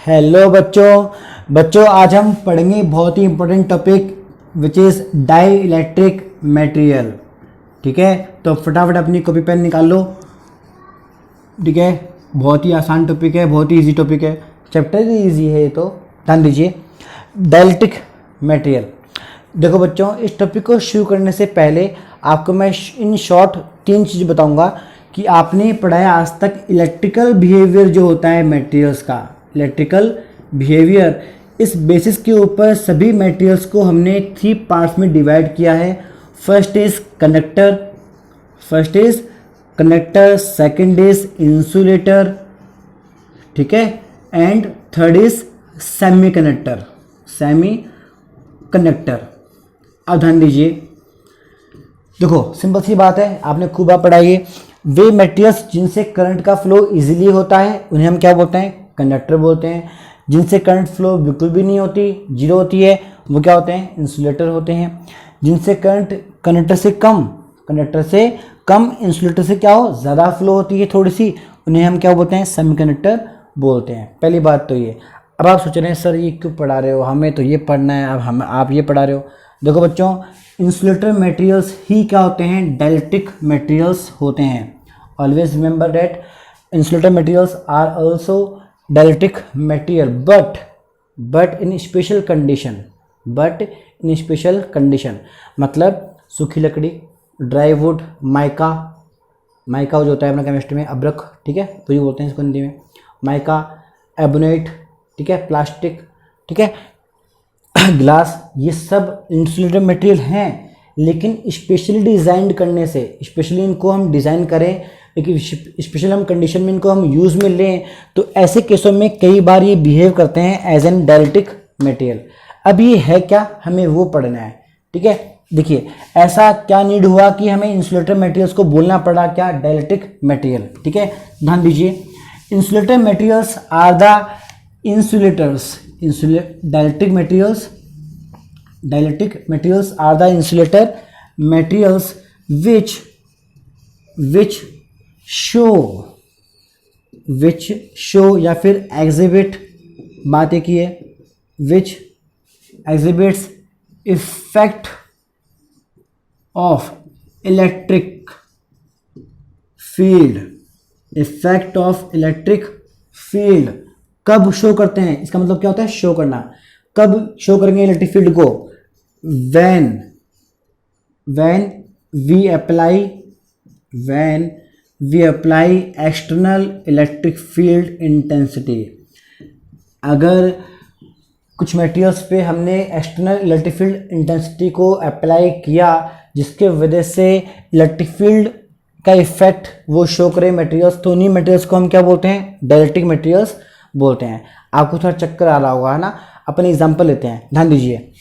Hello बच्चों आज हम पढ़ेंगे बहुत ही important topic which is dielectric material. ठीक है, तो फटाफट अपनी कॉपी पेन निकाल लो। ठीक है, बहुत ही आसान टॉपिक है, बहुत ही इजी टॉपिक है, चैप्टर ही इजी है ये तो ध्यान दीजिए। Dielectric material. देखो बच्चों, इस टॉपिक को शुरू करने से पहले आपको मैं इन शॉर्ट 3 चीज़ बताऊंगा कि आपने पढ़ाया आज तक इलेक्ट्रिकल बिहेवियर जो होता है मटेरियल्स का, इलेक्ट्रिकल बिहेवियर। इस बेसिस के ऊपर सभी मटेरियल्स को हमने 3 पार्ट्स में डिवाइड किया है। First is conductor, second is insulator, ठीक है, and third is semi conductor. अब ध्यान दीजिए, देखो सिंपल सी बात है, आपने खूब आप पढ़ाई है। वे मटेरियल्स जिनसे करंट का फ्लो इजीली होता है उन्हें हम क्या बोलते हैं? कंडक्टर बोलते हैं। जिनसे करंट फ्लो बिल्कुल भी नहीं होती, जीरो होती है, वो क्या होते हैं? इंसुलेटर होते हैं। जिनसे कंडक्टर से कम इंसुलेटर से क्या हो, ज़्यादा फ्लो होती है थोड़ी सी, उन्हें हम क्या बोलते हैं? सेमीकंडक्टर बोलते हैं। पहली बात तो ये। अब आप सोच रहे हैं सर ये क्यों पढ़ा रहे हो, हमें तो ये पढ़ना है, अब आप ये पढ़ा रहे हो। देखो बच्चों, इंसुलेटर मटेरियल्स ही क्या होते हैं? डाइलेक्ट्रिक मटेरियल्स होते हैं। Always remember that insulator materials are also dielectric material but in special condition. मतलब सूखी लकड़ी, ड्राई वुड, माइका जो होता है अपना केमिस्ट्री में अब्रक, ठीक है, वही बोलते हैं इसको हिंदी में, माइका, एबोनेट, ठीक है, प्लास्टिक, ठीक है, ग्लास, ये सब इंसुलेटर मटेरियल हैं। लेकिन स्पेशली डिज़ाइन करने से, स्पेशली इनको हम डिज़ाइन करें, लेकिन स्पेशल हम कंडीशन में इनको हम यूज़ में लें, तो ऐसे केसों में कई बार ये बिहेव करते हैं एज एन डाइलेक्ट्रिक मटेरियल। अब ये है क्या, हमें वो पढ़ना है। ठीक है, देखिए ऐसा क्या नीड हुआ कि हमें इंसुलेटर मटेरियल्स को बोलना पड़ा क्या? Dielectric material. ठीक है, ध्यान दीजिए, insulator materials are the dielectric materials are the insulator materials which show या फिर exhibit, बात एक ही है, which exhibits effect of electric field। कब शो करते हैं? इसका मतलब क्या होता है? शो करना। कब शो करेंगे इलेक्ट्रिक फील्ड को? when we apply external electric field intensity। अगर कुछ मटेरियल्स पे हमने एक्सटर्नल इलेक्ट्रिक फील्ड इंटेंसिटी को अप्लाई किया, जिसके वजह से इलेक्ट्रिक फील्ड का इफेक्ट वो शो करे मटेरियल्स, तो उन्हीं मटेरियल्स को हम क्या बोलते हैं? डाइलेक्ट्रिक मटेरियल्स बोलते हैं। आपको थोड़ा चक्कर आ रहा होगा, है ना। अपन एग्जांपल लेते हैं, ध्यान दीजिए।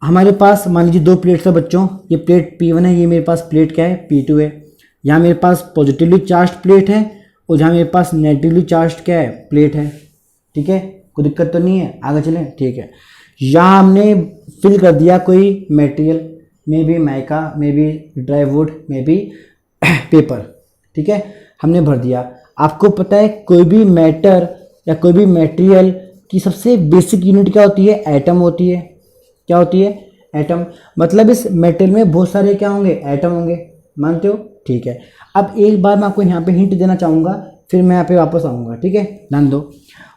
हमारे पास मान लीजिए 2 प्लेट्स है बच्चों, ये प्लेट P1 है, ये मेरे पास प्लेट क्या है? P2 है। यहाँ मेरे पास पॉजिटिवली चार्ज प्लेट है और जहाँ मेरे पास नेगेटिवली चार्ज क्या है? प्लेट है। ठीक है, कोई दिक्कत तो नहीं है, आगे चलें। ठीक है, यहाँ हमने फिल कर दिया कोई material, may be mica, may be dry would, may be paper, ठीक है, हमने भर दिया। आपको पता है कोई भी मैटर या कोई भी मटेरियल की सबसे बेसिक यूनिट क्या होती है? एटम होती है। क्या होती है? एटम। मतलब इस मेटेरियल में बहुत सारे क्या होंगे? एटम होंगे। मानते हो? ठीक है। अब एक बार मैं आपको यहाँ पे हिंट देना चाहूँगा, फिर मैं यहाँ पे वापस आऊँगा। ठीक है, ध्यान दो।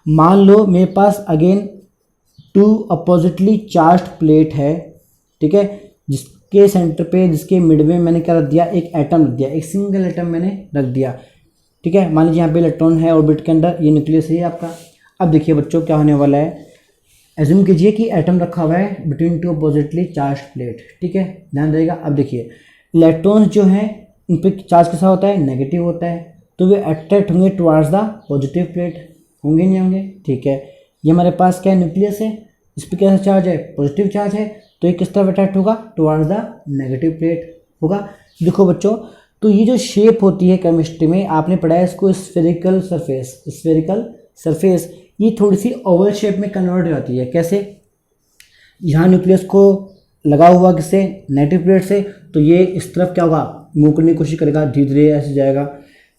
मान लो मेरे पास अगेन 2 अपोजिटली चार्ज्ड प्लेट है, ठीक है, जिसके सेंटर पे, जिसके मिड में मैंने क्या रख दिया? एक एटम रख दिया, एक सिंगल एटम मैंने रख दिया। ठीक है, मान लीजिए यहाँ पे इलेक्ट्रॉन है ऑर्बिट के अंदर, ये न्यूक्लियस है आपका। अब देखिए बच्चों क्या होने वाला है, एज्यूम कीजिए कि एटम रखा हुआ है बिटवीन 2 अपोजिटली चार्ज प्लेट। ठीक है, ध्यान देगा। अब देखिए इलेक्ट्रॉन्स जो हैं उन पर चार्ज कैसा होता है? नेगेटिव होता है, तो वे अट्रैक्ट होंगे टुवार्ड्स द पॉजिटिव प्लेट, होंगे नहीं होंगे? ठीक है, ये हमारे पास क्या है? न्यूक्लियस है, इस पर कैसा चार्ज है? पॉजिटिव चार्ज है, तो ये किस तरफ अट्रैक्ट होगा? टुवार्ड्स द नेगेटिव प्लेट होगा। देखो बच्चों, तो ये जो शेप होती है केमिस्ट्री में, आपने पढ़ा है इसको स्फेरिकल सरफेस, ये थोड़ी सी ओवल शेप में कन्वर्ट हो जाती है। कैसे? यहाँ न्यूक्लियस को लगा हुआ किससे? नेगेटिव प्लेट से, तो ये इस तरफ क्या होगा? मूव करने की कोशिश करेगा, धीरे धीरे ऐसे जाएगा।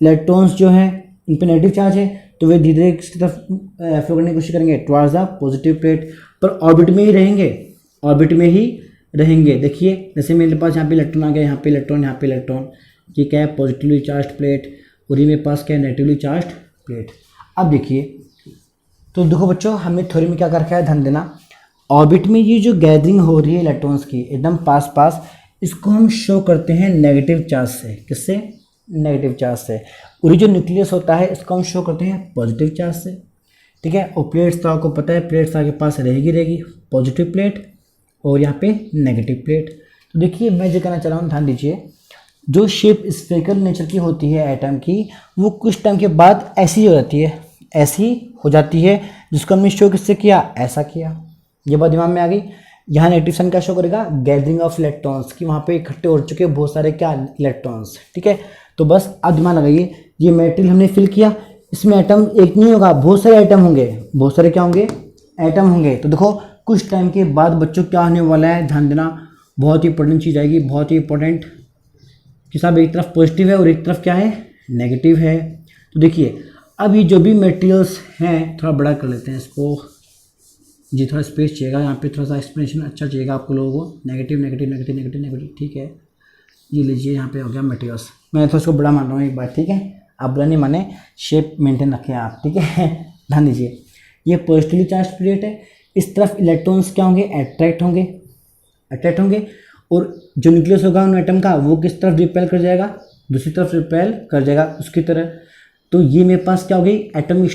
इलेक्ट्रॉन्स जो हैं, इस पर क्या चार्ज है? पॉजिटिव चार्ज है, तो ये किस तरफ अट्रैक्ट होगा? Towards the negative plate. इन पे नेगेटिव चार्ज है तो वे धीरे धीरे किसी तरफ फ्लो करने की कोशिश करेंगे टुवर्ड्स द पॉजिटिव प्लेट, पर ऑर्बिट में ही रहेंगे, ऑर्बिट में ही रहेंगे। देखिए जैसे मेरे पास यहाँ पे इलेक्ट्रॉन आ गया, यहाँ पे इलेक्ट्रॉन, यहाँ पे इलेक्ट्रॉन, ये क्या है पॉजिटिवली चार्ज प्लेट, और ये मेरे पास क्या है नेगेटिवली चार्ज प्लेट। अब देखिए तो देखो बच्चों हमने थ्योरी में क्या कर रखा है, ध्यान देना, ऑर्बिट में ये जो गैदरिंग हो रही है इलेक्ट्रॉन्स की एकदम पास पास, इसको हम शो करते हैं नेगेटिव चार्ज से। किससे? नेगेटिव चार्ज से। और ये जो न्यूक्लियस होता है इसको हम शो करते हैं पॉजिटिव चार्ज से, ठीक है। और प्लेट्स तो आपको पता है, प्लेट्स आपके पास रहेगी पॉजिटिव प्लेट और यहाँ पे नेगेटिव प्लेट। तो देखिए मैं जो कहना चाह रहा हूँ, ध्यान दीजिए, जो शेप स्फेरिकल नेचर की होती है एटम की, वो कुछ टाइम के बाद ऐसी हो जाती है, ऐसी हो जाती है, जिसको हमने शो किससे किया, ऐसा किया। ये बात दिमाग में आ गई। यहाँ नेगेटिव साइन क्या शो करेगा, गैदरिंग ऑफ इलेक्ट्रॉन्स की, वहाँ पे इकट्ठे हो चुके बहुत सारे क्या इलेक्ट्रॉन्स, ठीक है। तो बस अब दिमाग लगाइए, ये मटेरियल हमने फिल किया, इसमें एटम एक नहीं होगा, बहुत सारे एटम होंगे, बहुत सारे क्या होंगे, एटम होंगे। तो देखो कुछ टाइम के बाद बच्चों क्या होने वाला है, ध्यान देना, बहुत ही इंपॉर्टेंट चीज़ आएगी, बहुत ही इंपॉर्टेंट, कि साहब एक तरफ पॉजिटिव है और एक तरफ क्या है, नेगेटिव है। तो देखिए अब ये जो भी मटेरियल्स हैं, थोड़ा बड़ा कर लेते हैं इसको जी, थोड़ा स्पेस चाहिएगा यहाँ पे, थोड़ा सा एक्सप्लेनेशन अच्छा चाहिएगा आपको लोगों को। Negative negative negative negative negative, ठीक है। ये लीजिए यहाँ पे हो गया मटेरियल्स, मैं तो इसको बड़ा मान रहा हूँ एक बार, ठीक है। आप बड़ा नहीं माने, शेप मेंटेन रखें आप, ठीक है। ध्यान दीजिए, ये पॉजिटिवली चार्ज प्लेट है, इस तरफ इलेक्ट्रॉन्स क्या होंगे, अट्रैक्ट होंगे, और जो न्यूक्लियस होगा उन एटम का, वो किस तरफ रिपेल कर जाएगा, दूसरी तरफ रिपेल कर जाएगा उसकी तरह। तो ये मेरे पास क्या हो गई, एटॉमिक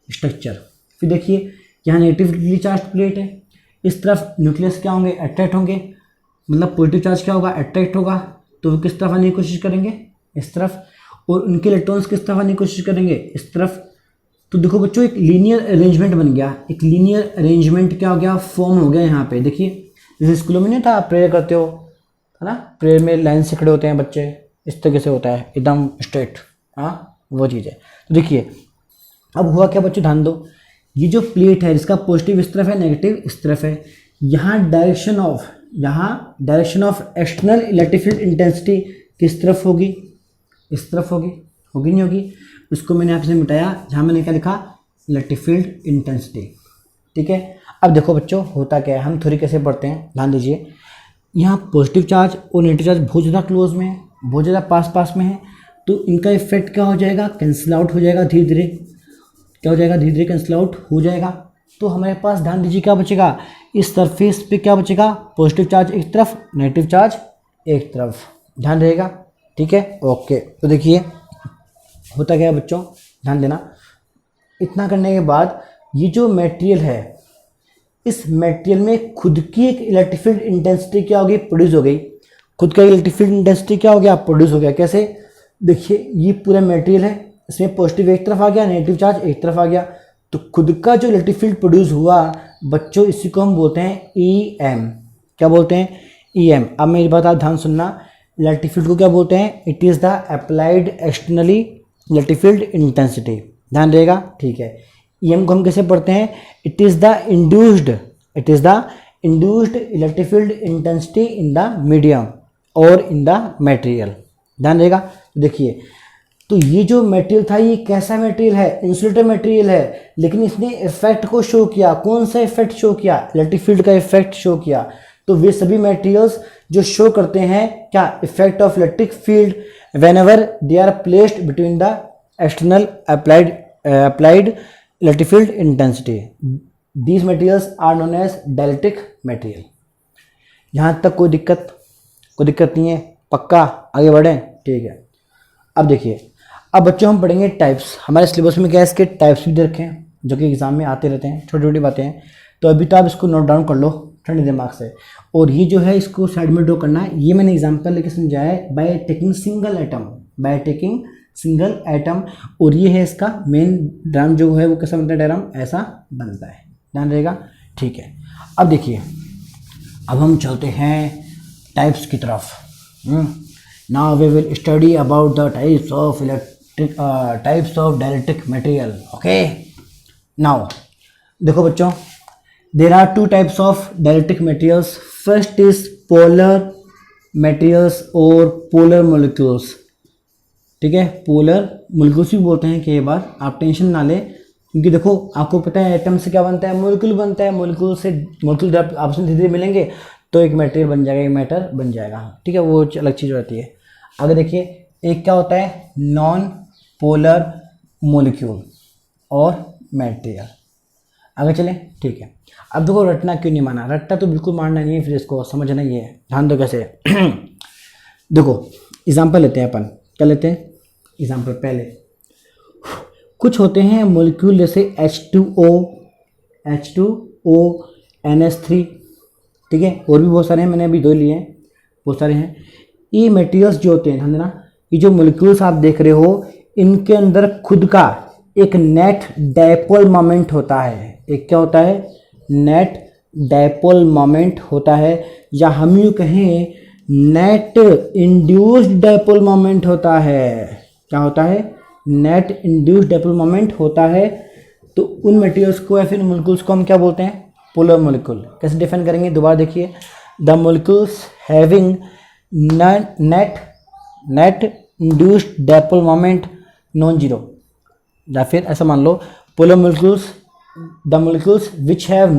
स्ट्रक्चर। फिर देखिए यहाँ नेगेटिवली चार्ज प्लेट है, इस तरफ न्यूक्लियस क्या होंगे, अट्रैक्ट होंगे, मतलब पॉजिटिव चार्ज क्या होगा, अट्रैक्ट होगा, तो वो किस तरफ आने की कोशिश करेंगे, इस तरफ, और उनके इलेक्ट्रॉन्स किस तरफ आने की कोशिश करेंगे, इस तरफ। तो देखो बच्चों एक लीनियर अरेंजमेंट बन गया, एक लीनियर अरेंजमेंट क्या हो गया, फॉर्म हो गया यहाँ पे। देखिए जैसे स्कूलों में नहीं था, आप प्रेयर करते हो, है ना, प्रेयर में लाइन से खड़े होते हैं बच्चे, इस तरीके से होता है एकदम स्ट्रेट, हाँ वो चीज़ है। तो देखिए अब हुआ क्या बच्चों, ध्यान दो, ये जो प्लेट है जिसका पॉजिटिव इस तरफ है, नेगेटिव इस तरफ है, यहाँ direction of external electric field intensity किस तरफ होगी, इस तरफ होगी नहीं होगी। उसको मैंने यहाँ से मिटाया, जहाँ मैंने क्या लिखा, इलेक्ट्रिक फील्ड इंटेंसिटी, ठीक है। अब देखो बच्चों होता क्या है, हम थ्योरी कैसे पढ़ते हैं, ध्यान दीजिए, यहाँ पॉजिटिव चार्ज और नेगेटिव चार्ज बहुत ज़्यादा क्लोज में है, बहुत ज़्यादा पास में है, तो इनका इफेक्ट क्या हो जाएगा, कैंसिल आउट हो जाएगा, धीरे धीरे क्या हो जाएगा, धीरे धीरे कैंसिल आउट हो जाएगा। तो हमारे पास ध्यान दीजिए क्या बचेगा, इस सरफेस पे क्या बचेगा, पॉजिटिव चार्ज एक तरफ, नेगेटिव चार्ज एक तरफ, ध्यान रहेगा, ठीक है, ओके। तो देखिए होता क्या है बच्चों, ध्यान देना, इतना करने के बाद ये जो मटेरियल है, इस मटेरियल में खुद की एक इलेक्ट्रिक फील्ड इंटेंसिटी क्या हो गई, प्रोड्यूस हो गई, खुद का इलेक्ट्रिक फील्ड इंटेंसिटी क्या हो गया, प्रोड्यूस हो गया। कैसे, देखिए ये पूरा मटेरियल है, इसमें पॉजिटिव एक तरफ आ गया, नेगेटिव चार्ज एक तरफ आ गया, तो खुद का जो इलेक्ट्रिक फील्ड प्रोड्यूस हुआ बच्चों, इसी को हम बोलते हैं EM। क्या बोलते हैं, EM। अब मेरी बात आप ध्यान सुनना, इलेक्ट्रिक फील्ड को क्या बोलते हैं, it is the applied externally electric field intensity, ध्यान रहेगा, ठीक है। EM को हम कैसे पढ़ते हैं, it is the induced electric field intensity in the medium और इन द मटेरियल, ध्यान रहेगा। देखिए तो ये जो मटेरियल था, ये कैसा मटेरियल है, इंसुलेटर मटेरियल है, लेकिन इसने इफेक्ट को शो किया, कौन सा इफेक्ट शो किया, इलेक्ट्रिक फील्ड का इफेक्ट शो किया। तो वे सभी मटेरियल्स जो शो करते हैं क्या, effect of electric field whenever they are placed between the external applied electric field intensity, these materials are known as dielectric material. यहाँ तक कोई दिक्कत नहीं है, पक्का आगे बढ़ें, ठीक है। अब देखिए, अब बच्चों हम पढ़ेंगे टाइप्स, हमारे सिलेबस में क्या है, इसके टाइप्स भी दे रखे हैं, जो कि एग्जाम में आते रहते हैं, छोटी छोटी बातें हैं। तो अभी तो आप इसको नोट डाउन कर लो ठंडे दिमाग से, और ये जो है इसको साइड में ड्रॉ करना है। ये मैंने एग्जाम्पल लेके समझाया है, बाय टेकिंग सिंगल एटम, और ये है इसका मेन ड्राम जो है वो कैसा बनता है, डायग्राम ऐसा बनता है, ध्यान रहेगा, ठीक है। अब देखिए, अब हम चलते हैं टाइप्स की तरफ। Now we will study about the types of dielectric material. Okay. Now, देखो बच्चों, there are two types of dielectric materials. First is polar materials or polar molecules. ठीक है। पोलर मोलिक्यूल्स भी बोलते हैं कई बार, आप टेंशन ना लें, क्योंकि देखो आपको पता है एटम से क्या बनता है, मोलिक्यूल बनता है, मोलिक्यूल से मोलिक्यूल जब आपस में धीरे धीरे मिलेंगे तो एक मटेरियल बन जाएगा, एक मैटर बन जाएगा, ठीक है, वो अलग चीज़ रहती है। आगे देखिए, एक क्या होता है नॉन पोलर मोलिक्यूल और मटेरियल। आगे चलें, ठीक है। अब देखो रटना क्यों नहीं माना, रटना तो बिल्कुल मानना नहीं है, फिर इसको समझना ही है, ध्यान दो कैसे। देखो एग्जाम्पल लेते हैं अपन, क्या लेते हैं एग्जाम्पल पहले। कुछ होते हैं मोलिक्यूल जैसे H2O, NH3, ठीक है, और भी बहुत सारे हैं, मैंने अभी दो लिए हैं, बहुत सारे हैं। ये मटेरियल्स जो होते हैं, ध्यान देना, ये जो मोलिक्यूल्स आप देख रहे हो इनके अंदर खुद का एक नेट डायपोल मोमेंट होता है। एक क्या होता है, नेट डायपोल मोमेंट होता है, या हम यूँ कहें नेट इंड्यूस्ड डायपोल मोमेंट होता है। क्या होता है, नेट इंड्यूस्ड डायपोल मोमेंट होता है। तो उन मटेरियल्स को या फिर मोलिक्यूल्स को हम क्या बोलते हैं, पोलर मोलिक्यूल। कैसे डिफाइन करेंगे, दोबारा देखिए, the molecules having net induced dipole moment non zero, या फिर ऐसा मान लो polar molecules, the molecules which have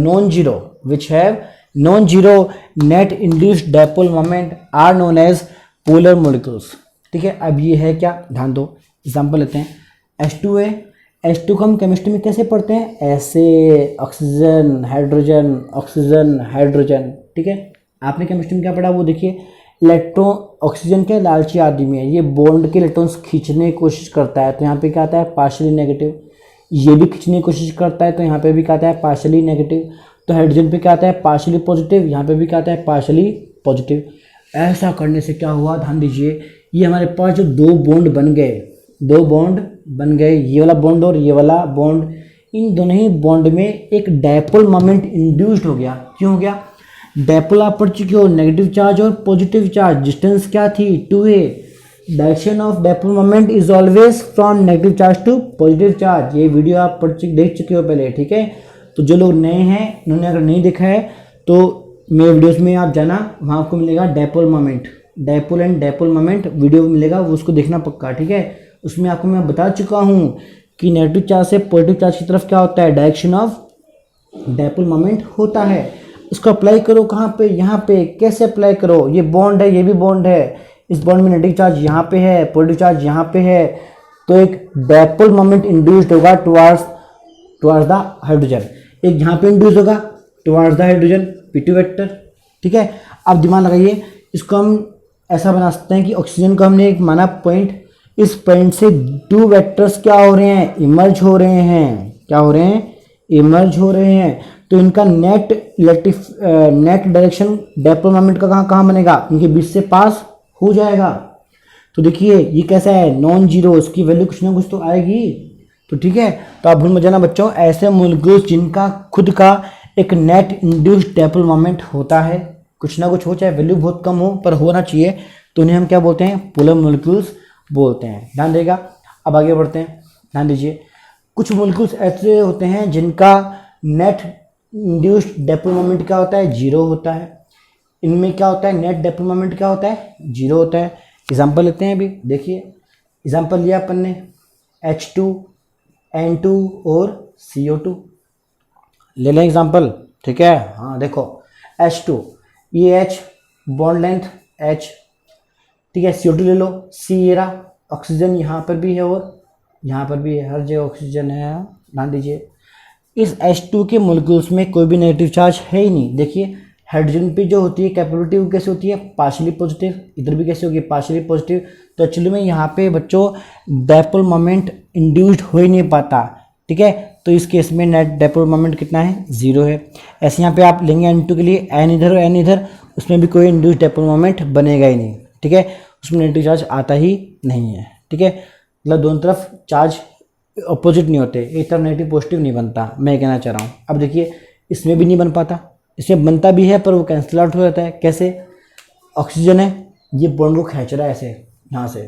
non zero net induced dipole moment are known as polar molecules, ठीक है। अब ये है क्या, ध्यान दो, एग्जाम्पल लेते हैं। H2A, H2 को हम केमिस्ट्री में कैसे पढ़ते हैं, ऐसे ऑक्सीजन हाइड्रोजन ऑक्सीजन हाइड्रोजन, ठीक है। आपने केमिस्ट्री में क्या पढ़ा वो देखिए, इलेक्ट्रॉन, ऑक्सीजन के लालची आदमी है, ये बॉन्ड के इलेक्ट्रॉन्स खींचने की कोशिश करता है, तो यहाँ पे क्या आता है पार्शियली नेगेटिव। ये भी खींचने की कोशिश करता है, तो यहाँ पे भी क्या आता है पार्शियली नेगेटिव। तो हाइड्रोजन पे क्या आता है पार्शियली पॉजिटिव, यहाँ पे भी क्या आता है पार्शियली पॉजिटिव। ऐसा करने से क्या हुआ, ध्यान दीजिए, ये हमारे पास जो दो बॉन्ड बन गए, ये वाला बॉन्ड और ये वाला बॉन्ड, इन दोनों ही बॉन्ड में एक डायपोल मोमेंट इंड्यूस्ड हो गया। क्यों हो गया, डायपोल आप पढ़ चुके हो, नेगेटिव चार्ज और पॉजिटिव चार्ज, डिस्टेंस क्या थी 2a, direction of dipole moment is always from negative charge to positive charge. ये वीडियो आप देख चुके हो पहले, ठीक है। तो जो लोग नए हैं, उन्होंने अगर नहीं देखा है तो मेरे वीडियोस में आप जाना, वहाँ आपको मिलेगा dipole moment, dipole and dipole moment video मिलेगा, वो उसको देखना पक्का, ठीक है। उसमें आपको मैं बता चुका हूँ कि नेगेटिव चार्ज से पॉजिटिव चार्ज की तरफ क्या होता है, डायरेक्शन ऑफ डायपोल मोमेंट होता है। इसको अप्लाई करो कहाँ पे, यहाँ पे। कैसे अप्लाई करो, ये बॉन्ड है, ये भी बॉन्ड है, इस बॉन्ड में नेगेटिव चार्ज यहाँ पे है, पॉजिटिव चार्ज यहाँ पे है, तो एक डायपोल मोमेंट इंड्यूस्ड होगा टुवर्ड्स द हाइड्रोजन। एक यहाँ पे इंड्यूस होगा towards the hydrogen, P2 vector, ठीक है। अब दिमाग लगाइए, इसको हम ऐसा बना सकते हैं कि ऑक्सीजन को हमने एक माना पॉइंट, इस पॉइंट से दो वेक्टर्स क्या हो रहे हैं, इमर्ज हो रहे हैं। क्या हो रहे हैं, इमर्ज हो रहे हैं। तो इनका नेट डायरेक्शन डायपोल मोमेंट का कहाँ बनेगा, इनके बीच से पास हो जाएगा। तो देखिए ये कैसा है, नॉन जीरो, इसकी वैल्यू कुछ ना कुछ तो आएगी, तो ठीक है। तो आप भूल मत जाना बच्चों, ऐसे मोलिक्यूल्स जिनका खुद का एक नेट इंड्यूस्ड डायपोल मोमेंट होता है, कुछ ना कुछ हो, चाहे वैल्यू बहुत कम हो पर होना चाहिए, तो उन्हें हम क्या बोलते हैं, पोलर मोलिक्यूल्स बोलते हैं। ध्यान देगा। अब आगे बढ़ते हैं, ध्यान दीजिए। कुछ मोलिक्यूल्स ऐसे होते हैं जिनका नेट इंड्यूस्ड डायपोल मोमेंट क्या होता है, जीरो होता है। इनमें क्या होता है, नेट डायपोल मोमेंट क्या होता है, जीरो होता है। एग्जाम्पल लेते हैं, अभी देखिए एग्जाम्पल लिया अपन ने, H2, N2 और CO2 ले लें एग्जाम्पल, ठीक है। हाँ देखो H2, ये H बॉन्ड लेंथ H, ठीक है। CO2 ले लो, C ये रहा, ऑक्सीजन यहाँ पर भी है और यहाँ पर भी है, हर जगह ऑक्सीजन है, ध्यान दीजिए। इस H2 के मोलिक्यूल्स में कोई भी नेगेटिव चार्ज है ही नहीं। देखिए हाइड्रोजन पे जो होती है कैपेबिलिटी वो कैसे होती है, पार्शियली पॉजिटिव, इधर भी कैसे होगी, पार्शियली पॉजिटिव। तो एक्चुअली में यहाँ पे बच्चों डायपोल मोमेंट इंड्यूस्ड हो ही नहीं पाता, ठीक है। तो इस केस में नेट डायपोल मोमेंट कितना है, जीरो है। ऐसे यहाँ पे आप लेंगे N2 के लिए, N इधर और N इधर, उसमें भी कोई इंड्यूस्ड डायपोल मोमेंट बनेगा ही नहीं, ठीक है। उसमें नेगेटिव चार्ज आता ही नहीं है, ठीक है। मतलब दोनों तरफ चार्ज अपोजिट नहीं होते, एक तरफ नेगेटिव पॉजिटिव नहीं बनता, मैं कहना चाह रहा हूँ। अब देखिए इसमें भी नहीं बन पाता, इसमें बनता भी है पर वो कैंसिल आउट हो जाता है। कैसे, ऑक्सीजन है, ये बॉन्ड को खींच रहा है ऐसे यहाँ से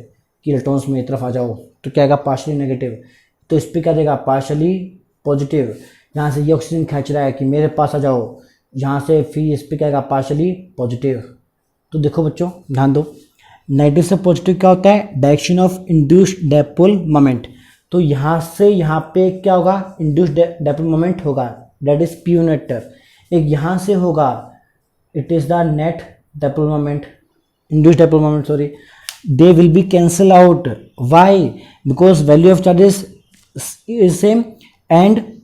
कि इलेक्ट्रॉन्स में एक तरफ आ जाओ, तो क्या आएगा पार्शियली नेगेटिव, तो इस पर क्या देगा पार्शियली पॉजिटिव। यहाँ से ये ऑक्सीजन खींच रहा है कि मेरे पास आ जाओ, यहाँ से फिर इस पर क्या आएगा पार्शियली पॉजिटिव। तो देखो बच्चों ध्यान दो, नेगेटिव से पॉजिटिव क्या होता है, direction of induced dipole moment. तो यहाँ से यहाँ पे क्या होगा, इंड्यूस्ड डायपोल मोमेंट होगा, दैट इज पी यूनिट। एक यहाँ से होगा, it is the net dipole moment, induced dipole moment, sorry, they will be cancel out. Why? Because value of charges is same and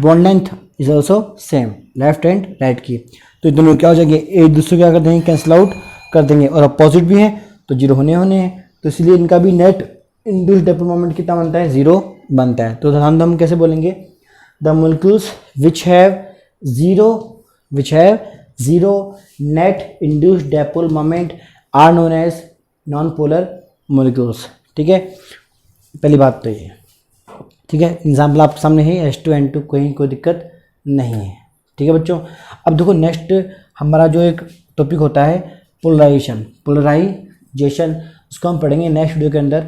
bond length is also same, left and right की। तो दोनों क्या हो जाएंगे, एक दूसरे क्या कर देंगे, कैंसिल आउट कर देंगे, और अपोजिट भी है तो जीरो होने हैं। तो इसलिए इनका भी नेट इंड्यूस्ड डायपोल मोमेंट कितना बनता है, जीरो बनता है। तो हम कैसे बोलेंगे, the molecules which have zero net induced dipole moment are known as non polar molecules. ठीक है, पहली बात तो ये, ठीक है। एग्जाम्पल आप सामने है, H2N2, कोई दिक्कत नहीं है। ठीक है बच्चों, अब देखो नेक्स्ट हमारा जो एक टॉपिक होता है पोलराइजेशन, उसको हम पढ़ेंगे नेक्स्ट वीडियो के अंदर।